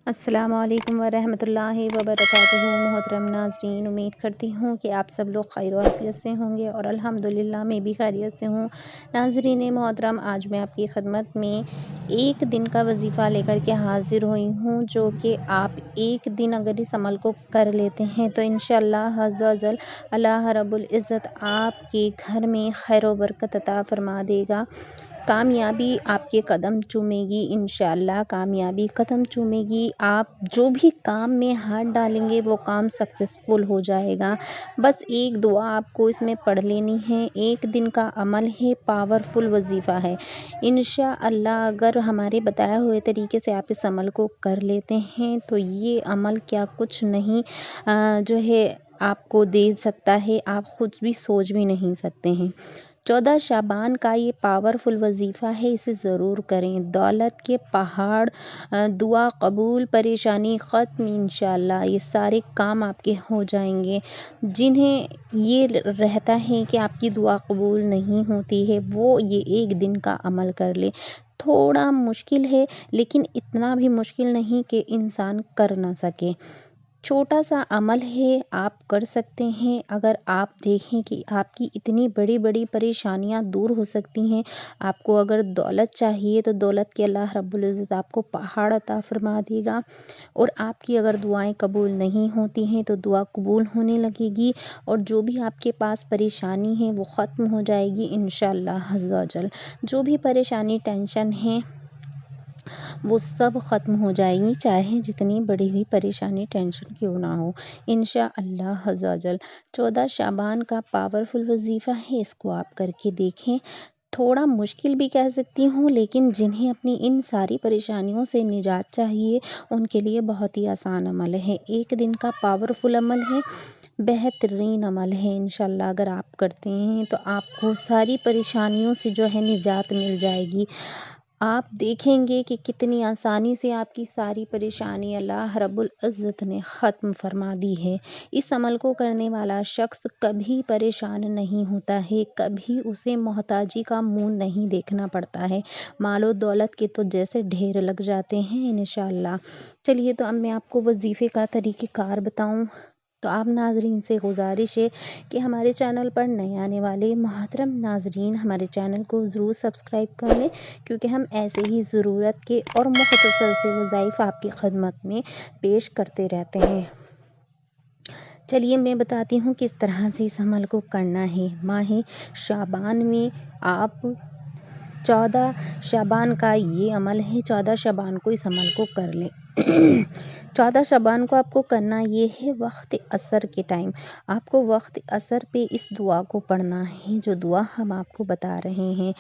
السلام علیکم ورحمۃ اللہ وبرکاتہ۔ محترم ناظرین، امید کرتی ہوں کہ آپ سب لوگ خیر و عافیت سے ہوں گے اور الحمدللہ میں بھی خیریت سے ہوں۔ ناظرین محترم، آج میں آپ کی خدمت میں ایک دن کا وظیفہ لے کر کے حاضر ہوئی ہوں، جو کہ آپ ایک دن اگر اس عمل کو کر لیتے ہیں تو انشاءاللہ عز و جل اللہ رب العزت آپ کے گھر میں خیر و برکت عطا فرما دے گا۔ کامیابی آپ کے قدم چومے گی، انشاءاللہ کامیابی قدم چومے گی۔ آپ جو بھی کام میں ہاتھ ڈالیں گے وہ کام سکسیسفل ہو جائے گا۔ بس ایک دعا آپ کو اس میں پڑھ لینی ہے۔ ایک دن کا عمل ہے، پاورفل وظیفہ ہے۔ انشاءاللہ اگر ہمارے بتائے ہوئے طریقے سے آپ اس عمل کو کر لیتے ہیں تو یہ عمل کیا کچھ نہیں جو ہے آپ کو دے سکتا ہے، آپ خود بھی سوچ بھی نہیں سکتے ہیں۔ 14 شعبان کا یہ پاورفل وظیفہ ہے، اسے ضرور کریں۔ دولت کے پہاڑ، دعا قبول، پریشانی ختم، انشاءاللہ یہ سارے کام آپ کے ہو جائیں گے۔ جنہیں یہ رہتا ہے کہ آپ کی دعا قبول نہیں ہوتی ہے، وہ یہ ایک دن کا عمل کر لے۔ تھوڑا مشکل ہے لیکن اتنا بھی مشکل نہیں کہ انسان کر نہ سکے۔ چھوٹا سا عمل ہے، آپ کر سکتے ہیں۔ اگر آپ دیکھیں کہ آپ کی اتنی بڑی بڑی پریشانیاں دور ہو سکتی ہیں، آپ کو اگر دولت چاہیے تو دولت کے اللہ رب العزت آپ کو پہاڑ عطا فرما دے گا، اور آپ کی اگر دعائیں قبول نہیں ہوتی ہیں تو دعا قبول ہونے لگے گی، اور جو بھی آپ کے پاس پریشانی ہے وہ ختم ہو جائے گی انشاءاللہ عز و جل۔ جو بھی پریشانی ٹینشن ہے وہ سب ختم ہو جائیں گی، چاہے جتنی بڑی ہوئی پریشانی ٹینشن کیوں نہ ہو انشاءاللہ عز و جل۔ 14 شعبان کا پاورفل وظیفہ ہے، اس کو آپ کر کے دیکھیں۔ تھوڑا مشکل بھی کہہ سکتی ہوں، لیکن جنہیں اپنی ان ساری پریشانیوں سے نجات چاہیے ان کے لیے بہت ہی آسان عمل ہے۔ ایک دن کا پاورفل عمل ہے، بہترین عمل ہے۔ انشاءاللہ اگر آپ کرتے ہیں تو آپ کو ساری پریشانیوں سے جو ہے نجات مل جائے گی۔ آپ دیکھیں گے کہ کتنی آسانی سے آپ کی ساری پریشانی اللہ رب العزت نے ختم فرما دی ہے۔ اس عمل کو کرنے والا شخص کبھی پریشان نہیں ہوتا ہے، کبھی اسے محتاجی کا منہ نہیں دیکھنا پڑتا ہے۔ مال و دولت کے تو جیسے ڈھیر لگ جاتے ہیں انشاءاللہ۔ چلیے تو اب میں آپ کو وظیفے کا طریقہ کار بتاؤں تو آپ ناظرین سے گزارش ہے کہ ہمارے چینل پر نئے آنے والے محترم ناظرین ہمارے چینل کو ضرور سبسکرائب کر لیں، کیونکہ ہم ایسے ہی ضرورت کے اور مختصر سے وظائف آپ کی خدمت میں پیش کرتے رہتے ہیں۔ چلیے میں بتاتی ہوں کس طرح سے اس عمل کو کرنا ہے۔ ماہ شعبان میں آپ 14 شعبان کا یہ عمل ہے، 14 شعبان کو اس عمل کو کر لیں۔ 14 شعبان کو آپ کو کرنا یہ ہے وقت عصر کے ٹائم، آپ کو وقت عصر پہ اس دعا کو پڑھنا ہے، جو دعا ہم آپ کو بتا رہے ہیں۔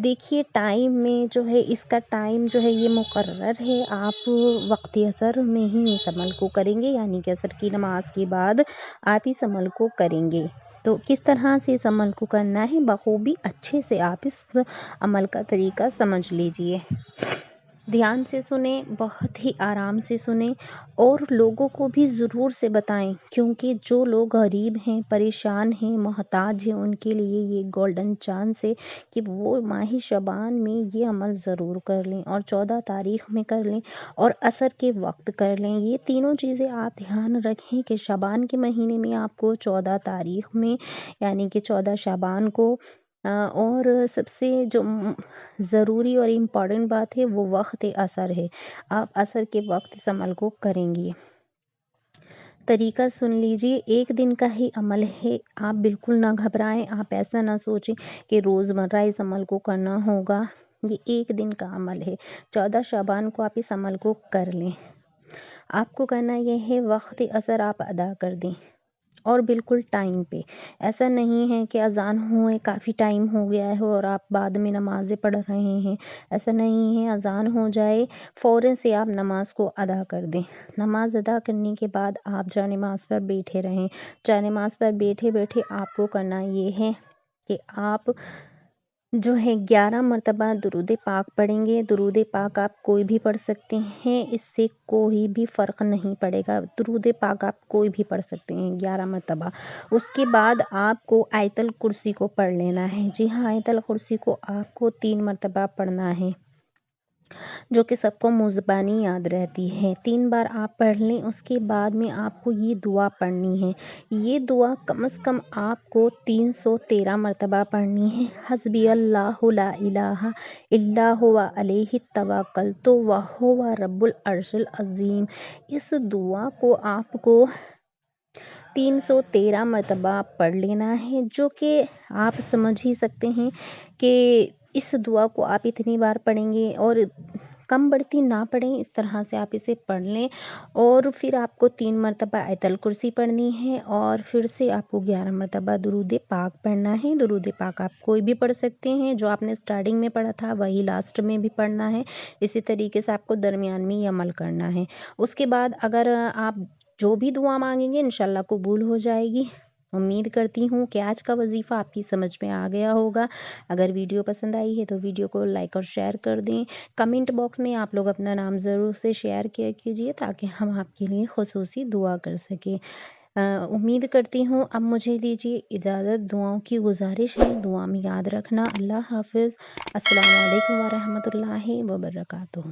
دیکھیے ٹائم میں جو ہے اس کا ٹائم جو ہے یہ مقرر ہے، آپ وقت عصر میں ہی اس عمل کو کریں گے، یعنی کہ عصر کی نماز کے بعد آپ اس عمل کو کریں گے۔ تو کس طرح سے اس عمل کو کرنا ہے بخوبی اچھے سے آپ اس عمل کا طریقہ سمجھ لیجئے۔ دھیان سے سنیں، بہت ہی آرام سے سنیں، اور لوگوں کو بھی ضرور سے بتائیں، کیونکہ جو لوگ غریب ہیں، پریشان ہیں، محتاج ہیں، ان کے لیے یہ گولڈن چانس ہے کہ وہ ماہ شعبان میں یہ عمل ضرور کر لیں، اور 14 تاریخ میں کر لیں، اور عصر کے وقت کر لیں۔ یہ تینوں چیزیں آپ دھیان رکھیں کہ شعبان کے مہینے میں آپ کو 14 تاریخ میں، یعنی کہ 14 شعبان کو، اور سب سے جو ضروری اور امپورٹنٹ بات ہے وہ وقت عصر ہے، آپ عصر کے وقت اس عمل کو کریں گے۔ طریقہ سن لیجئے، ایک دن کا ہی عمل ہے، آپ بالکل نہ گھبرائیں، آپ ایسا نہ سوچیں کہ روزمرہ اس عمل کو کرنا ہوگا، یہ ایک دن کا عمل ہے۔ 14 شعبان کو آپ اس عمل کو کر لیں۔ آپ کو کرنا یہ ہے وقت عصر آپ ادا کر دیں، اور بالکل ٹائم پہ۔ ایسا نہیں ہے کہ اذان ہوئے کافی ٹائم ہو گیا ہے اور آپ بعد میں نمازیں پڑھ رہے ہیں، ایسا نہیں ہے۔ اذان ہو جائے فوراً سے آپ نماز کو ادا کر دیں۔ نماز ادا کرنے کے بعد آپ جا نماز پر بیٹھے رہیں۔ جا نماز پر بیٹھے بیٹھے آپ کو کرنا یہ ہے کہ آپ جو ہے 11 مرتبہ درود پاک پڑھیں گے۔ درود پاک آپ کوئی بھی پڑھ سکتے ہیں، اس سے کوئی بھی فرق نہیں پڑے گا، درود پاک آپ کوئی بھی پڑھ سکتے ہیں 11 مرتبہ۔ اس کے بعد آپ کو آیت الکرسی کو پڑھ لینا ہے۔ جی ہاں، آیت الکرسی کو آپ کو 3 مرتبہ پڑھنا ہے۔ جو کہ سب کو مزبانی یاد رہتی ہے۔ 3 بار آپ پڑھ لیں، اس کے بعد میں آپ کو یہ دعا پڑھنی ہے۔ یہ دعا کم از کم آپ کو 313 مرتبہ پڑھنی ہے۔ حسبی اللہ لا الہ الا هو علیہ توکلت وہو رب العرش العظیم۔ اس دعا کو آپ کو 313 مرتبہ پڑھ لینا ہے، جو کہ آپ سمجھ ہی سکتے ہیں کہ اس دعا کو آپ اتنی بار پڑھیں گے اور کم بڑھتی نہ پڑھیں، اس طرح سے آپ اسے پڑھ لیں۔ اور پھر آپ کو 3 مرتبہ آیت الکرسی پڑھنی ہے اور پھر سے آپ کو 11 مرتبہ درود پاک پڑھنا ہے۔ درود پاک آپ کوئی بھی پڑھ سکتے ہیں، جو آپ نے سٹارٹنگ میں پڑھا تھا وہی لاسٹ میں بھی پڑھنا ہے۔ اسی طریقے سے آپ کو درمیان میں یہ عمل کرنا ہے۔ اس کے بعد اگر آپ جو بھی دعا مانگیں گے انشاءاللہ قبول ہو جائے گی۔ امید کرتی ہوں کہ آج کا وظیفہ آپ کی سمجھ میں آ گیا ہوگا۔ اگر ویڈیو پسند آئی ہے تو ویڈیو کو لائک اور شیئر کر دیں۔ کمنٹ باکس میں آپ لوگ اپنا نام ضرور سے شیئر کیا کیجیے تاکہ ہم آپ کے لیے خصوصی دعا کر سکیں۔ امید کرتی ہوں اب مجھے دیجیے اجازت، دعاؤں کی گزارش ہے، دعا میں یاد رکھنا۔ اللہ حافظ۔ السلام علیکم ورحمۃ اللہ وبرکاتہ۔